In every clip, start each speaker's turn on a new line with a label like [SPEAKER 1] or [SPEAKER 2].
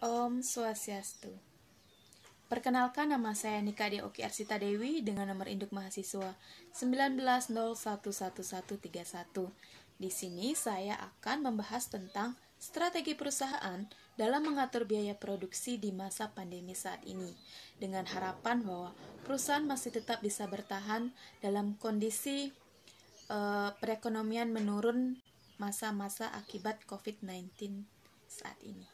[SPEAKER 1] Om Swastiastu. Perkenalkan, nama saya Nika Deoki Arsita Dewi dengan nomor induk mahasiswa 19011131. Di sini saya akan membahas tentang strategi perusahaan dalam mengatur biaya produksi di masa pandemi saat ini, dengan harapan bahwa perusahaan masih tetap bisa bertahan dalam kondisi perekonomian menurun masa-masa akibat COVID-19 saat ini.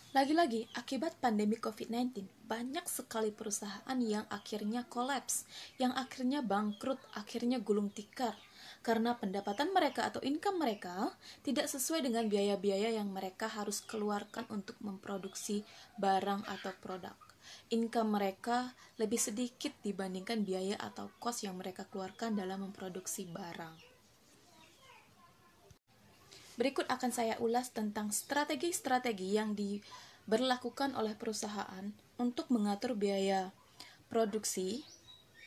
[SPEAKER 1] Lagi-lagi, akibat pandemi COVID-19, banyak sekali perusahaan yang akhirnya kolaps, yang akhirnya bangkrut, akhirnya gulung tikar, karena pendapatan mereka atau income mereka tidak sesuai dengan biaya-biaya yang mereka harus keluarkan untuk memproduksi barang atau produk. Income mereka lebih sedikit dibandingkan biaya atau cost yang mereka keluarkan dalam memproduksi barang. Berikut akan saya ulas tentang strategi-strategi yang diberlakukan oleh perusahaan untuk mengatur biaya produksi,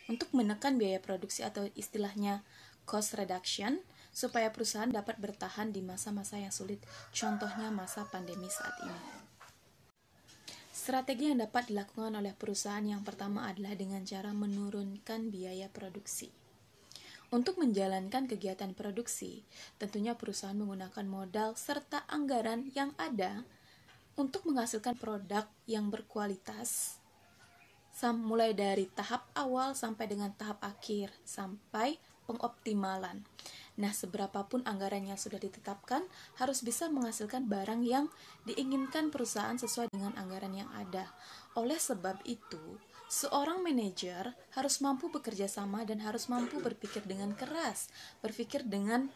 [SPEAKER 1] untuk menekan biaya produksi atau istilahnya cost reduction, supaya perusahaan dapat bertahan di masa-masa yang sulit, contohnya masa pandemi saat ini. Strategi yang dapat dilakukan oleh perusahaan yang pertama adalah dengan cara menurunkan biaya produksi. Untuk menjalankan kegiatan produksi, tentunya perusahaan menggunakan modal serta anggaran yang ada untuk menghasilkan produk yang berkualitas, mulai dari tahap awal sampai dengan tahap akhir, sampai pengoptimalan. Nah, seberapapun anggaran yang sudah ditetapkan, harus bisa menghasilkan barang yang diinginkan perusahaan sesuai dengan anggaran yang ada. Oleh sebab itu, seorang manajer harus mampu bekerja sama dan harus mampu berpikir dengan keras, berpikir dengan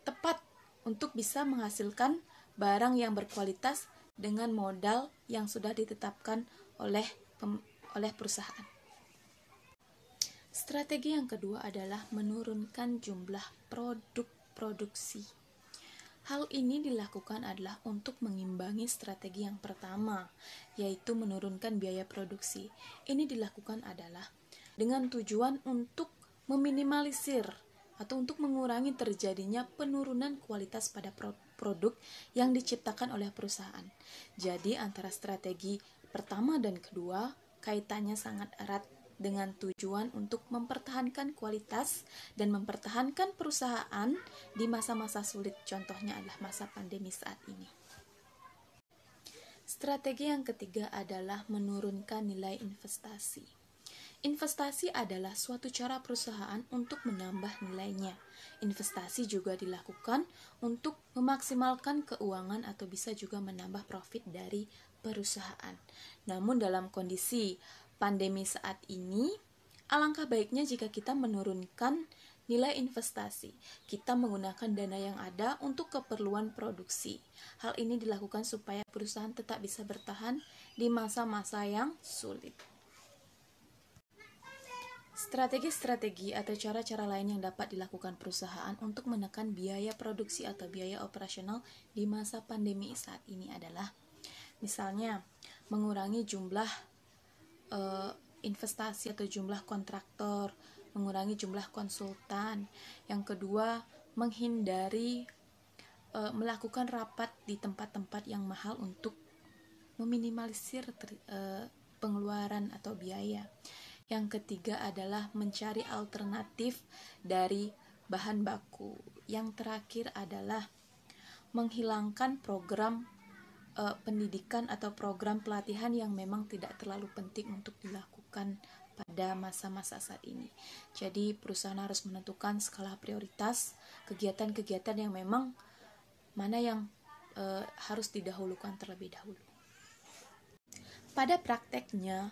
[SPEAKER 1] tepat untuk bisa menghasilkan barang yang berkualitas dengan modal yang sudah ditetapkan oleh perusahaan. Strategi yang kedua adalah menurunkan jumlah produk produksi. Hal ini dilakukan adalah untuk mengimbangi strategi yang pertama, yaitu menurunkan biaya produksi. Ini dilakukan adalah dengan tujuan untuk meminimalisir atau untuk mengurangi terjadinya penurunan kualitas pada produk yang diciptakan oleh perusahaan. Jadi antara strategi pertama dan kedua kaitannya sangat erat dengan tujuan untuk mempertahankan kualitas dan mempertahankan perusahaan di masa-masa sulit, contohnya adalah masa pandemi saat ini. Strategi yang ketiga adalah menurunkan nilai investasi. Investasi adalah suatu cara perusahaan untuk menambah nilainya. Investasi juga dilakukan untuk memaksimalkan keuangan atau bisa juga menambah profit dari perusahaan. Namun dalam kondisi pandemi saat ini, alangkah baiknya jika kita menurunkan nilai investasi. Kita menggunakan dana yang ada untuk keperluan produksi. Hal ini dilakukan supaya perusahaan tetap bisa bertahan di masa-masa yang sulit. Strategi-strategi atau cara-cara lain yang dapat dilakukan perusahaan untuk menekan biaya produksi atau biaya operasional di masa pandemi saat ini adalah misalnya mengurangi jumlah investasi atau jumlah kontraktor, mengurangi jumlah konsultan. Yang kedua, menghindari melakukan rapat di tempat-tempat yang mahal untuk meminimalisir pengeluaran atau biaya. Yang ketiga adalah mencari alternatif dari bahan baku. Yang terakhir adalah menghilangkan program pendidikan atau program pelatihan yang memang tidak terlalu penting untuk dilakukan pada masa-masa saat ini. Jadi perusahaan harus menentukan skala prioritas kegiatan-kegiatan yang memang mana yang harus didahulukan terlebih dahulu. Pada prakteknya,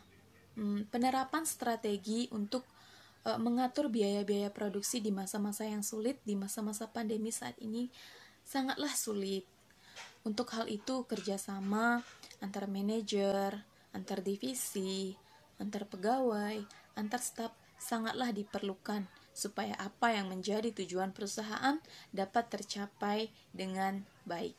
[SPEAKER 1] penerapan strategi untuk mengatur biaya-biaya produksi di masa-masa yang sulit, di masa-masa pandemi saat ini sangatlah sulit. Untuk hal itu, kerjasama antar manajer, antar divisi, antar pegawai, antar staf sangatlah diperlukan supaya apa yang menjadi tujuan perusahaan dapat tercapai dengan baik.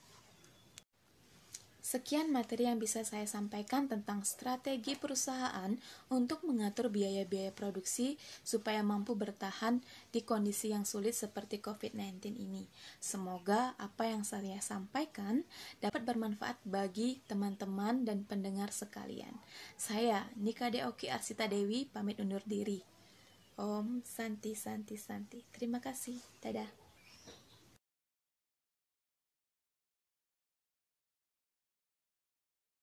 [SPEAKER 1] Sekian materi yang bisa saya sampaikan tentang strategi perusahaan untuk mengatur biaya-biaya produksi supaya mampu bertahan di kondisi yang sulit seperti COVID-19 ini. Semoga apa yang saya sampaikan dapat bermanfaat bagi teman-teman dan pendengar sekalian. Saya, Nika Deoki Arsita Dewi, pamit undur diri. Om Santi Santi Santi. Terima kasih. Dadah.